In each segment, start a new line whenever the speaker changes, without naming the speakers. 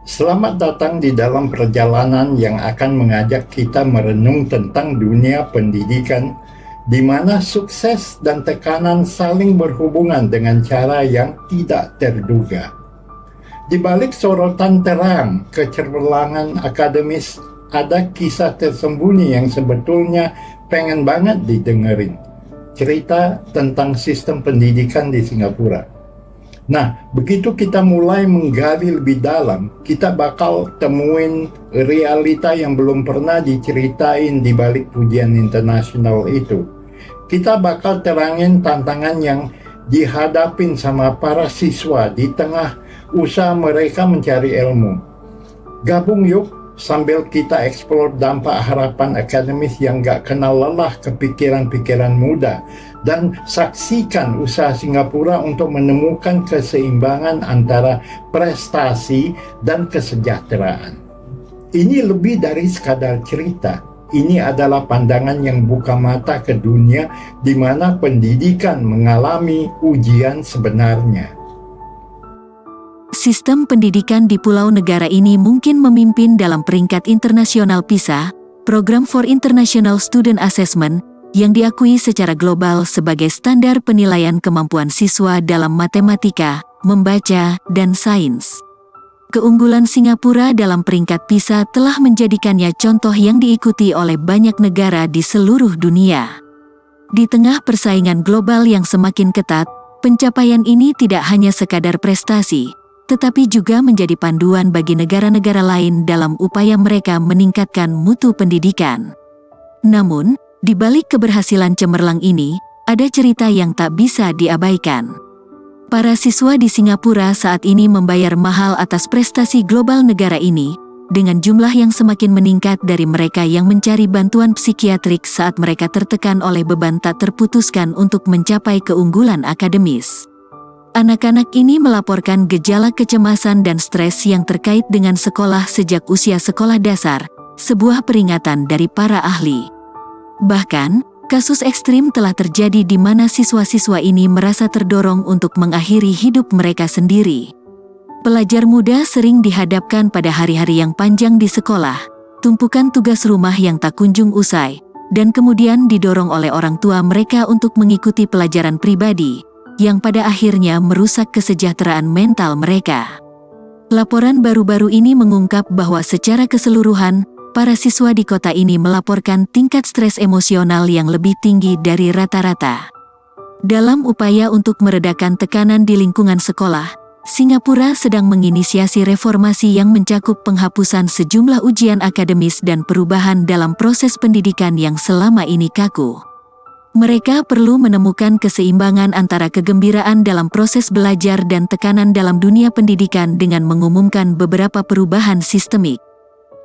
Selamat datang di dalam perjalanan yang akan mengajak kita merenung tentang dunia pendidikan, di mana sukses dan tekanan saling berhubungan dengan cara yang tidak terduga. Di balik sorotan terang kecermelangan akademis, ada kisah tersembunyi yang sebetulnya pengen banget didengerin. Cerita tentang sistem pendidikan di Singapura. Nah, begitu kita mulai menggali lebih dalam, kita bakal temuin realita yang belum pernah diceritain di balik pujian internasional itu. Kita bakal terangin tantangan yang dihadapin sama para siswa di tengah usaha mereka mencari ilmu. Gabung yuk, sambil kita eksplor dampak harapan akademis yang gak kenal lelah ke pikiran-pikiran muda, dan saksikan usaha Singapura untuk menemukan keseimbangan antara prestasi dan kesejahteraan. Ini lebih dari sekadar cerita. Ini adalah pandangan yang buka mata ke dunia di mana pendidikan mengalami ujian sebenarnya.
Sistem pendidikan di pulau negara ini mungkin memimpin dalam peringkat internasional PISA, Program for International Student Assessment, yang diakui secara global sebagai standar penilaian kemampuan siswa dalam matematika, membaca, dan sains. Keunggulan Singapura dalam peringkat PISA telah menjadikannya contoh yang diikuti oleh banyak negara di seluruh dunia. Di tengah persaingan global yang semakin ketat, pencapaian ini tidak hanya sekadar prestasi, tetapi juga menjadi panduan bagi negara-negara lain dalam upaya mereka meningkatkan mutu pendidikan. Namun, di balik keberhasilan cemerlang ini, ada cerita yang tak bisa diabaikan. Para siswa di Singapura saat ini membayar mahal atas prestasi global negara ini, dengan jumlah yang semakin meningkat dari mereka yang mencari bantuan psikiatrik saat mereka tertekan oleh beban tak terputuskan untuk mencapai keunggulan akademis. Anak-anak ini melaporkan gejala kecemasan dan stres yang terkait dengan sekolah sejak usia sekolah dasar, sebuah peringatan dari para ahli. Bahkan, kasus ekstrim telah terjadi di mana siswa-siswa ini merasa terdorong untuk mengakhiri hidup mereka sendiri. Pelajar muda sering dihadapkan pada hari-hari yang panjang di sekolah, tumpukan tugas rumah yang tak kunjung usai, dan kemudian didorong oleh orang tua mereka untuk mengikuti pelajaran pribadi, yang pada akhirnya merusak kesejahteraan mental mereka. Laporan baru-baru ini mengungkap bahwa secara keseluruhan, para siswa di kota ini melaporkan tingkat stres emosional yang lebih tinggi dari rata-rata. Dalam upaya untuk meredakan tekanan di lingkungan sekolah, Singapura sedang menginisiasi reformasi yang mencakup penghapusan sejumlah ujian akademis dan perubahan dalam proses pendidikan yang selama ini kaku. Mereka perlu menemukan keseimbangan antara kegembiraan dalam proses belajar dan tekanan dalam dunia pendidikan dengan mengumumkan beberapa perubahan sistemik.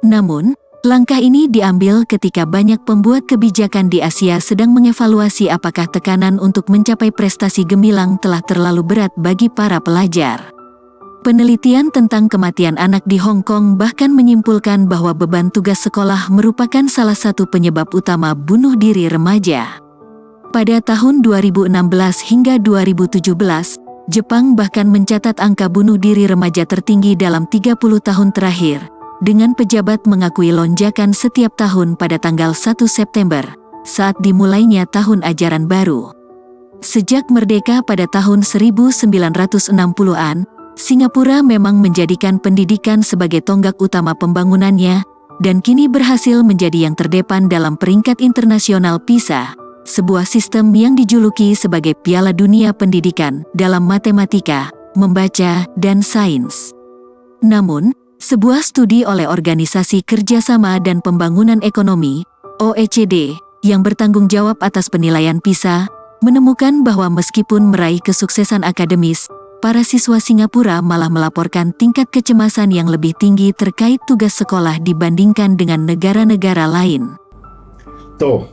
Namun, langkah ini diambil ketika banyak pembuat kebijakan di Asia sedang mengevaluasi apakah tekanan untuk mencapai prestasi gemilang telah terlalu berat bagi para pelajar. Penelitian tentang kematian anak di Hong Kong bahkan menyimpulkan bahwa beban tugas sekolah merupakan salah satu penyebab utama bunuh diri remaja. Pada tahun 2016 hingga 2017, Jepang bahkan mencatat angka bunuh diri remaja tertinggi dalam 30 tahun terakhir, dengan pejabat mengakui lonjakan setiap tahun pada tanggal 1 September, saat dimulainya tahun ajaran baru. Sejak merdeka pada tahun 1960-an, Singapura memang menjadikan pendidikan sebagai tonggak utama pembangunannya, dan kini berhasil menjadi yang terdepan dalam peringkat internasional PISA, sebuah sistem yang dijuluki sebagai Piala Dunia Pendidikan dalam matematika, membaca, dan sains. Namun, sebuah studi oleh Organisasi Kerjasama dan Pembangunan Ekonomi, OECD, yang bertanggung jawab atas penilaian PISA, menemukan bahwa meskipun meraih kesuksesan akademis, para siswa Singapura malah melaporkan tingkat kecemasan yang lebih tinggi terkait tugas sekolah dibandingkan dengan negara-negara lain.
Tuh,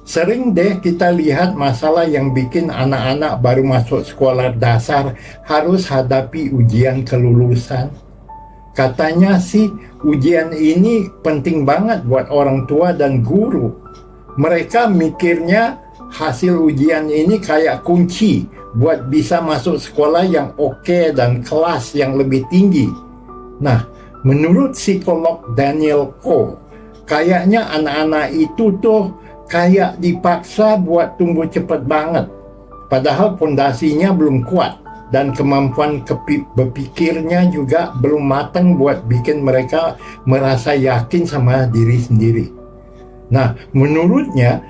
sering deh kita lihat masalah yang bikin anak-anak baru masuk sekolah dasar harus hadapi ujian kelulusan. Katanya sih ujian ini penting banget buat orang tua dan guru. Mereka mikirnya hasil ujian ini kayak kunci buat bisa masuk sekolah yang oke dan kelas yang lebih tinggi. Nah, menurut psikolog Daniel Ko, kayaknya anak-anak itu tuh kayak dipaksa buat tumbuh cepat banget. Padahal pondasinya belum kuat dan kemampuan berpikirnya juga belum matang buat bikin mereka merasa yakin sama diri sendiri. Nah, menurutnya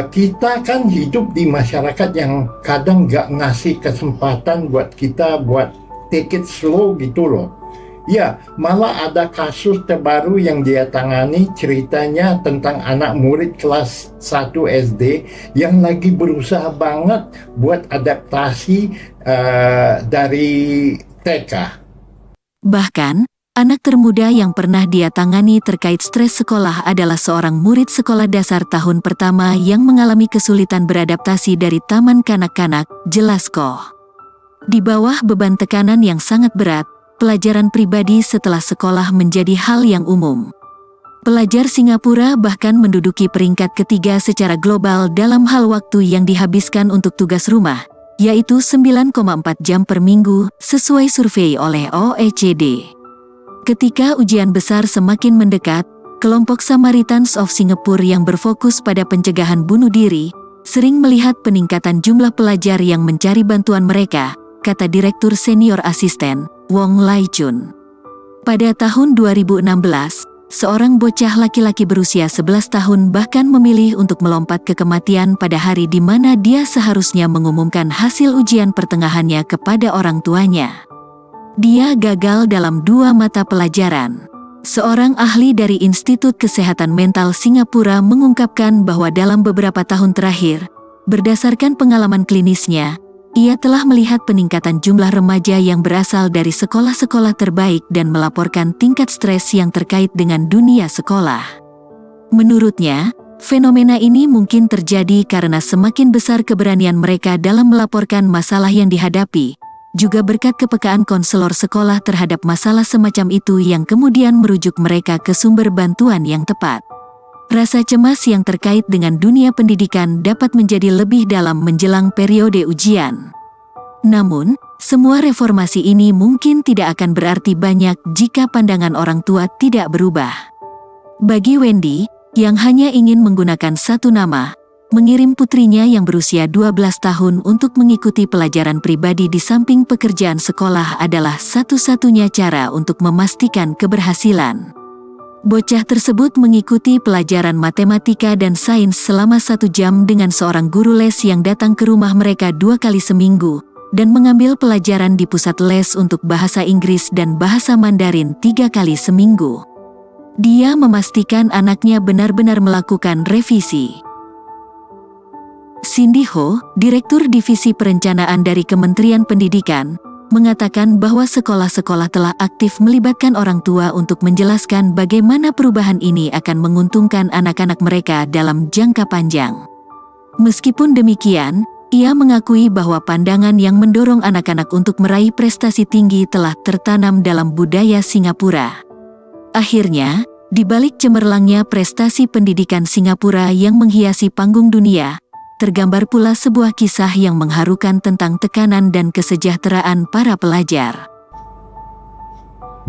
kita kan hidup di masyarakat yang kadang gak ngasih kesempatan buat kita buat take it slow gitu loh. Ya, malah ada kasus terbaru yang dia tangani, ceritanya tentang anak murid kelas 1 SD yang lagi berusaha banget buat adaptasi dari TK.
Bahkan, anak termuda yang pernah dia tangani terkait stres sekolah adalah seorang murid sekolah dasar tahun pertama yang mengalami kesulitan beradaptasi dari taman kanak-kanak, jelas Ko. Di bawah beban tekanan yang sangat berat, pelajaran pribadi setelah sekolah menjadi hal yang umum. Pelajar Singapura bahkan menduduki peringkat ketiga secara global dalam hal waktu yang dihabiskan untuk tugas rumah, yaitu 9,4 jam per minggu, sesuai survei oleh OECD. Ketika ujian besar semakin mendekat, kelompok Samaritans of Singapore yang berfokus pada pencegahan bunuh diri, sering melihat peningkatan jumlah pelajar yang mencari bantuan mereka, kata Direktur Senior Asisten, Wong Lai Chun. Pada tahun 2016, seorang bocah laki-laki berusia 11 tahun bahkan memilih untuk melompat ke kematian pada hari di mana dia seharusnya mengumumkan hasil ujian pertengahannya kepada orang tuanya. Dia gagal dalam 2 mata pelajaran. Seorang ahli dari Institut Kesehatan Mental Singapura mengungkapkan bahwa dalam beberapa tahun terakhir, berdasarkan pengalaman klinisnya, ia telah melihat peningkatan jumlah remaja yang berasal dari sekolah-sekolah terbaik dan melaporkan tingkat stres yang terkait dengan dunia sekolah. Menurutnya, fenomena ini mungkin terjadi karena semakin besar keberanian mereka dalam melaporkan masalah yang dihadapi, juga berkat kepekaan konselor sekolah terhadap masalah semacam itu yang kemudian merujuk mereka ke sumber bantuan yang tepat. Rasa cemas yang terkait dengan dunia pendidikan dapat menjadi lebih dalam menjelang periode ujian. Namun, semua reformasi ini mungkin tidak akan berarti banyak jika pandangan orang tua tidak berubah. Bagi Wendy, yang hanya ingin menggunakan satu nama, mengirim putrinya yang berusia 12 tahun untuk mengikuti pelajaran pribadi di samping pekerjaan sekolah adalah satu-satunya cara untuk memastikan keberhasilan. Bocah tersebut mengikuti pelajaran matematika dan sains selama 1 jam dengan seorang guru les yang datang ke rumah mereka 2 kali seminggu, dan mengambil pelajaran di pusat les untuk bahasa Inggris dan bahasa Mandarin 3 kali seminggu. Dia memastikan anaknya benar-benar melakukan revisi. Cindy Ho, Direktur Divisi Perencanaan dari Kementerian Pendidikan, mengatakan bahwa sekolah-sekolah telah aktif melibatkan orang tua untuk menjelaskan bagaimana perubahan ini akan menguntungkan anak-anak mereka dalam jangka panjang. Meskipun demikian, ia mengakui bahwa pandangan yang mendorong anak-anak untuk meraih prestasi tinggi telah tertanam dalam budaya Singapura. Akhirnya, di balik cemerlangnya prestasi pendidikan Singapura yang menghiasi panggung dunia, tergambar pula sebuah kisah yang mengharukan tentang tekanan dan kesejahteraan para pelajar.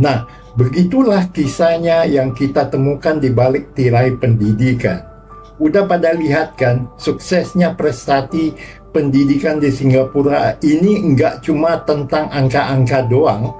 Nah, begitulah kisahnya yang kita temukan di balik tirai pendidikan. Udah pada lihat kan, suksesnya prestasi pendidikan di Singapura ini enggak cuma tentang angka-angka doang.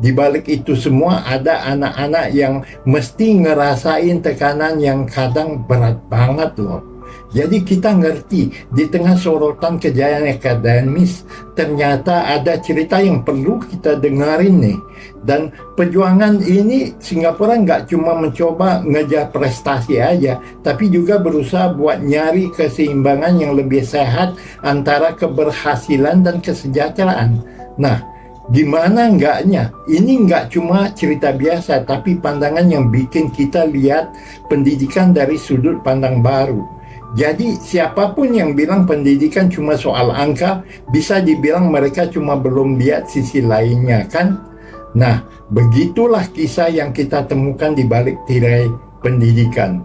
Di balik itu semua ada anak-anak yang mesti ngerasain tekanan yang kadang berat banget loh. Jadi kita ngerti, di tengah sorotan kejayaan akademis, ternyata ada cerita yang perlu kita dengarin nih. Dan perjuangan ini Singapura nggak cuma mencoba ngejar prestasi aja, tapi juga berusaha buat nyari keseimbangan yang lebih sehat antara keberhasilan dan kesejahteraan. Nah, gimana enggaknya? Ini nggak cuma cerita biasa, tapi pandangan yang bikin kita lihat pendidikan dari sudut pandang baru. Jadi siapapun yang bilang pendidikan cuma soal angka, bisa dibilang mereka cuma belum lihat sisi lainnya kan? Nah, begitulah kisah yang kita temukan di balik tirai pendidikan.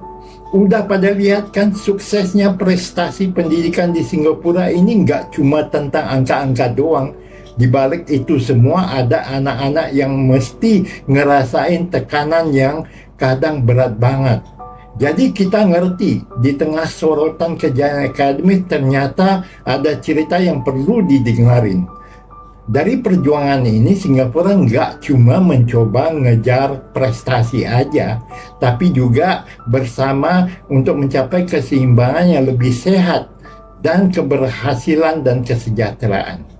Udah pada lihat kan suksesnya prestasi pendidikan di Singapura ini nggak cuma tentang angka-angka doang. Di balik itu semua ada anak-anak yang mesti ngerasain tekanan yang kadang berat banget. Jadi kita ngerti, di tengah sorotan kejayaan akademik ternyata ada cerita yang perlu didengarin. Dari perjuangan ini, Singapura nggak cuma mencoba ngejar prestasi aja, tapi juga bersama untuk mencapai keseimbangan yang lebih sehat dan keberhasilan dan kesejahteraan.